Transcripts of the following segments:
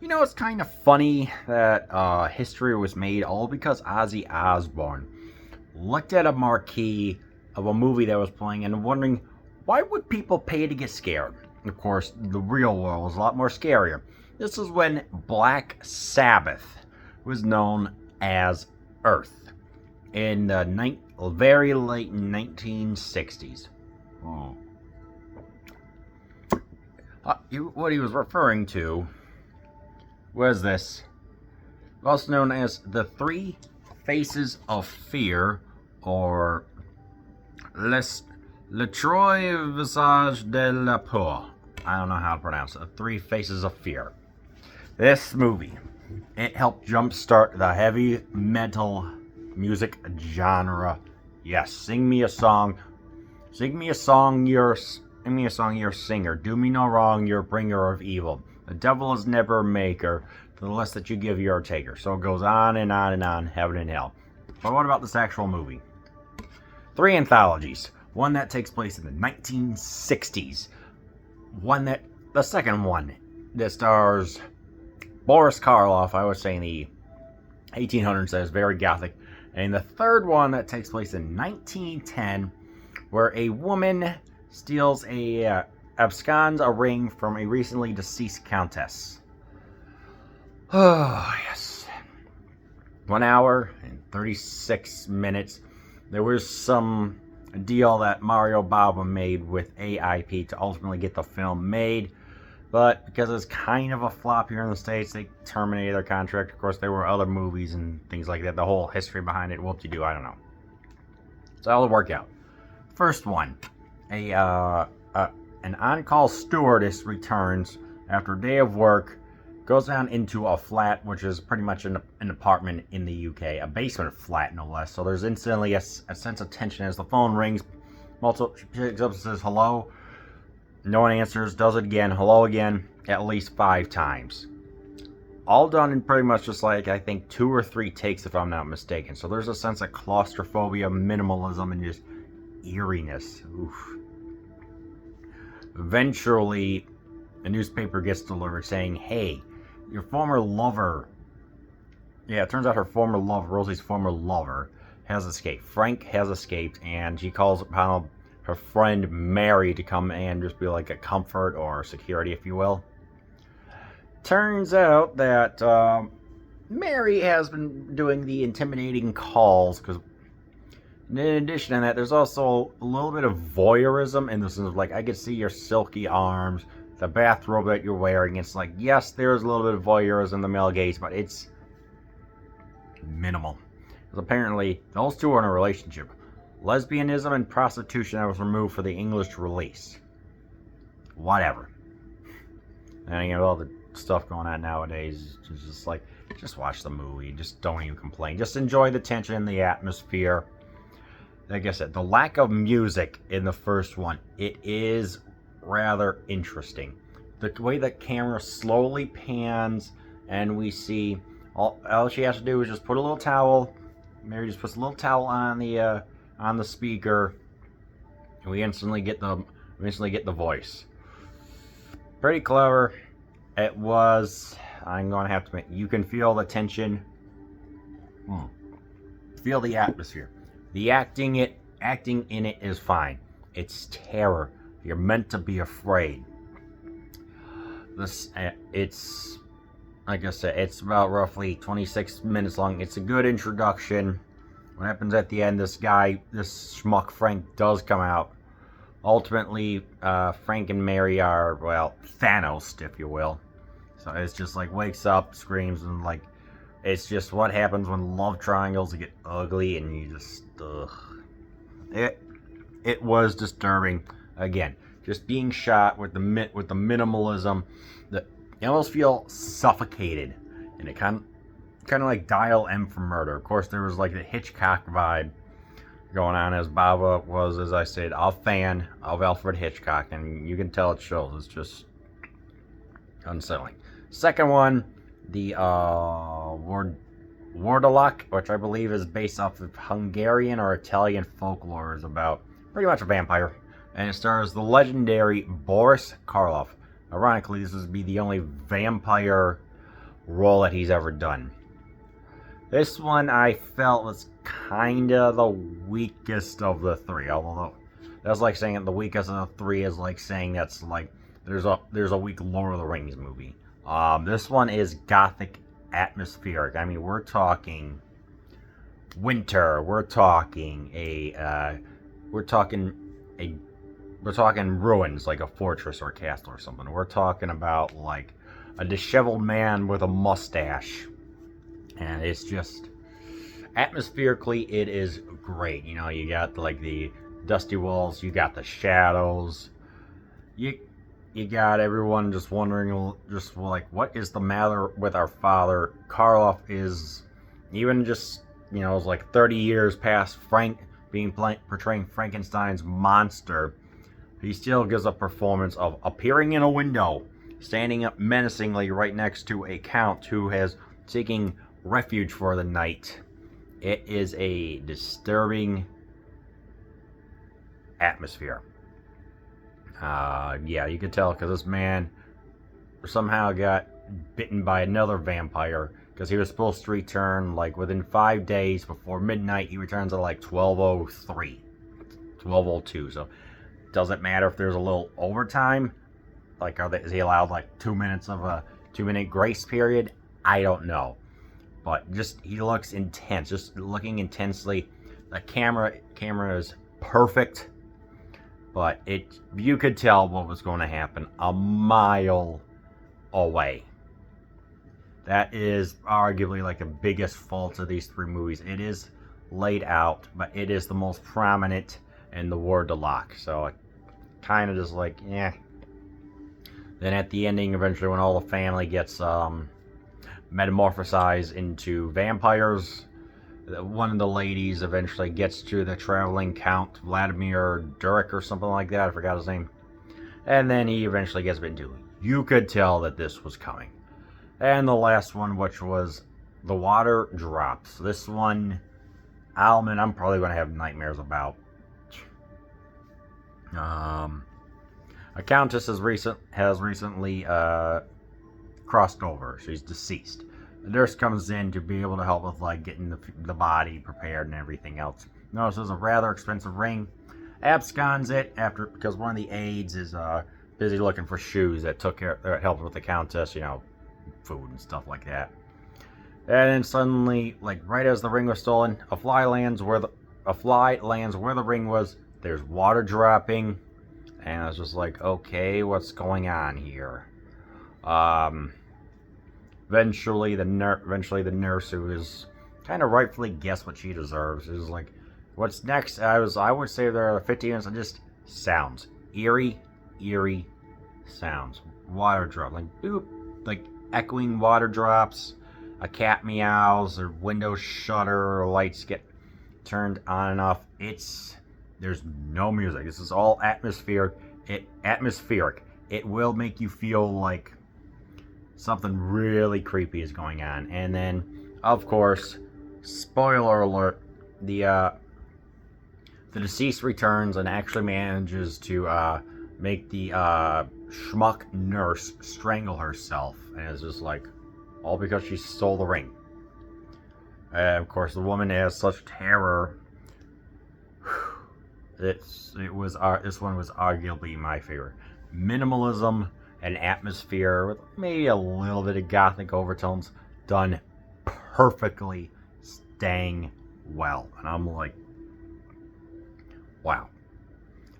You know, it's kind of funny that history was made all because Ozzy Osbourne looked at a marquee of a movie that was playing and wondering, why would people pay to get scared? Of course, the real world was a lot more scarier. This is when Black Sabbath was known as Earth in the very late 1960s. Oh. What he was referring to was this, also known as the Three Faces of Fear, or Le Trois Visages de la Peur. I don't know how to pronounce it. Three Faces of Fear. This movie, it helped jumpstart the heavy metal music genre. Yes, sing me a song. Sing me a song, you're a singer. Do me no wrong, you're a bringer of evil. The devil is never a maker. The less that you give, you're a taker. So it goes on and on and on, heaven and hell. But what about this actual movie? Three anthologies. One that takes place in the 1960s. The second one that stars Boris Karloff. I was saying the 1800s, that is very gothic. And the third one that takes place in 1910, where a woman absconds a ring from a recently deceased countess. Oh, yes. 1 hour and 36 minutes. There was some deal that Mario Bava made with AIP to ultimately get the film made, but because it's kind of a flop here in the States, they terminated their contract. Of course, there were other movies and things like that. The whole history behind it, whoop-de-doo, I don't know. So how did it work out? First one, an on-call stewardess returns after a day of work, goes down into a flat, which is pretty much an apartment in the UK, a basement flat no less. So there's instantly a sense of tension as the phone rings. She picks up and says hello. No one answers, does it again, hello again, at least 5 times. All done in pretty much just like, I think, 2 or 3 takes if I'm not mistaken. So there's a sense of claustrophobia, minimalism, and just eeriness. Oof. Eventually, a newspaper gets delivered saying, hey, your former lover, it turns out her former lover, Rosie's former lover, has escaped. Frank has escaped, and she calls upon her friend Mary to come and just be like a comfort or security, if you will. Turns out that Mary has been doing the intimidating calls, because in addition to that, there's also a little bit of voyeurism in the sense of, like, I can see your silky arms, the bathrobe that you're wearing. It's like, yes, there's a little bit of voyeurism in the male gaze, but it's minimal. Because apparently, those two are in a relationship. Lesbianism and prostitution that was removed for the English release. Whatever. And you know, all the stuff going on nowadays, it's just like, just watch the movie. Just don't even complain. Just enjoy the tension, the atmosphere. Like I said, the lack of music in the first one, it is rather interesting. The way that camera slowly pans and we see all she has to do is just put a little towel. Mary just puts a little towel on the speaker, and we instantly get the voice. Pretty clever. It was. I'm going to have to admit, you can feel the tension. Feel the atmosphere. The acting in it is fine. It's terror. You're meant to be afraid. It's, like I said, it's about roughly 26 minutes long. It's a good introduction. What happens at the end, this schmuck Frank does come out. Ultimately, Frank and Mary are, well, Thanos, if you will. So it's just like, wakes up, screams, and like, it's just what happens when love triangles get ugly, and you just, ugh. It was disturbing. Again, just being shot with the minimalism, that you almost feel suffocated, and it kind of like Dial M for Murder. Of course, there was like the Hitchcock vibe going on, as Bava was, as I said, a fan of Alfred Hitchcock, and you can tell it shows. It's just unsettling. Second one, the Wardelok, which I believe is based off of Hungarian or Italian folklore, is about pretty much a vampire. And it stars the legendary Boris Karloff. Ironically, this would be the only vampire role that he's ever done. This one I felt was kind of the weakest of the three. Although that's like saying the weakest of the three is like saying that's like there's a weak Lord of the Rings movie. This one is gothic atmospheric. I mean, we're talking winter. We're talking we're talking ruins like a fortress or a castle or something. We're talking about like a disheveled man with a mustache. And it's just atmospherically it is great. You know, you got like the dusty walls, you got the shadows. You got everyone just wondering just like what is the matter with our father? Karloff is even just, you know, it's like 30 years past Frank being portraying Frankenstein's monster. He still gives a performance of appearing in a window, standing up menacingly right next to a count who has taking refuge for the night. It is a disturbing atmosphere. Yeah, you could tell because this man somehow got bitten by another vampire because he was supposed to return like within 5 days before midnight. He returns at like 12:03, 12:02. So it doesn't matter if there's a little overtime. Like, is he allowed like 2 minutes of a 2-minute grace period? I don't know. But just he looks intense, just looking intensely. The camera is perfect, but you could tell what was going to happen a mile away. That is arguably like the biggest fault of these three movies. It is laid out, but it is the most prominent in the word to lock. So it kind of just like, yeah. Then at the ending, eventually when all the family gets metamorphosized into vampires, one of the ladies eventually gets to the traveling Count Vladimir Durek or something like that. I forgot his name. And then he eventually gets bitten too. You could tell that this was coming. And the last one, which was The Water Drops. This one, I'm probably going to have nightmares about. A countess has recently crossed over. She's deceased. The nurse comes in to be able to help with like getting the body prepared and everything else. Notices a rather expensive ring. Absconds it because one of the aides is busy looking for shoes that helped with the countess, you know, food and stuff like that. And then suddenly, like right as the ring was stolen, a fly lands where the ring was. There's water dropping, and I was just like, okay, what's going on here? Eventually the nurse, who is kind of rightfully guessed what she deserves, is like, what's next? I would say there are 15 minutes of just sounds, eerie sounds, water drop, like boop, like echoing water drops, a cat meows, or windows shutter, or lights get turned on and off. There's no music. This is all atmospheric. It will make you feel like something really creepy is going on. And then, of course, spoiler alert, the deceased returns and actually manages to make the schmuck nurse strangle herself. And it's just like, all because she stole the ring. Of course, the woman has such terror. This one was arguably my favorite. Minimalism and atmosphere with maybe a little bit of gothic overtones, done perfectly, dang well. And I'm like, wow.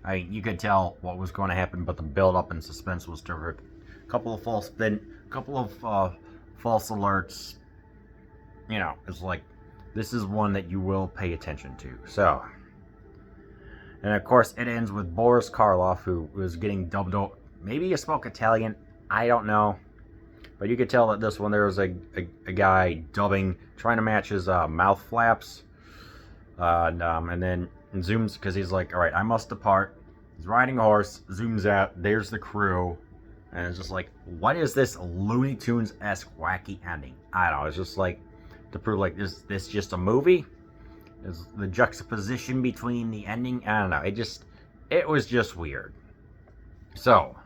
I mean, you could tell what was going to happen, but the build-up and suspense was terrific. A couple of false alerts. You know, it's like, this is one that you will pay attention to. So, and of course, it ends with Boris Karloff, who was getting dubbed over. Maybe he spoke Italian. I don't know. But you could tell that this one, there was a guy dubbing, trying to match his mouth flaps. And then zooms, because he's like, all right, I must depart. He's riding a horse, zooms out, there's the crew. And it's just like, what is this Looney Tunes-esque wacky ending? I don't know. It's just like, to prove like, is this just a movie? Is the juxtaposition between the ending? I don't know. It was just weird. So,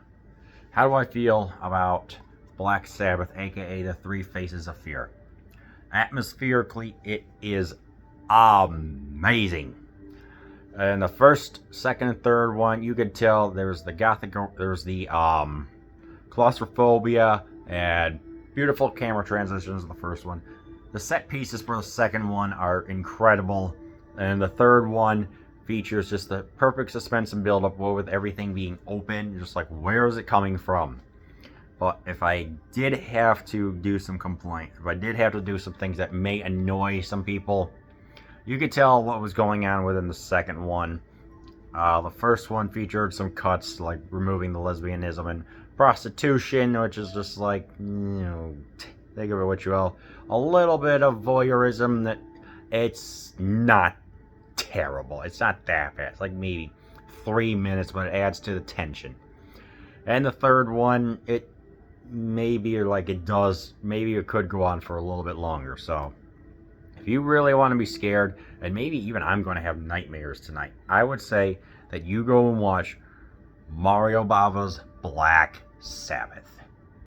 how do I feel about Black Sabbath, aka the Three Faces of Fear. Atmospherically, it is amazing. And the first, second, and third one, you could tell there's the gothic, there's the claustrophobia, and beautiful camera transitions in the first one. The set pieces for the second one are incredible, and the third one features just the perfect suspense and build-up with everything being open. Just like, where is it coming from? But if I did have to do some complaint, if I did have to do some things that may annoy some people, you could tell what was going on within the second one. The first one featured some cuts, like removing the lesbianism and prostitution, which is just like, think of it what you will. A little bit of voyeurism that it's not terrible. It's not that bad. It's like maybe 3 minutes, but it adds to the tension. And the third one, it maybe it could go on for a little bit longer. So if you really want to be scared, and maybe even I'm going to have nightmares tonight, I would say that you go and watch Mario Bava's Black Sabbath.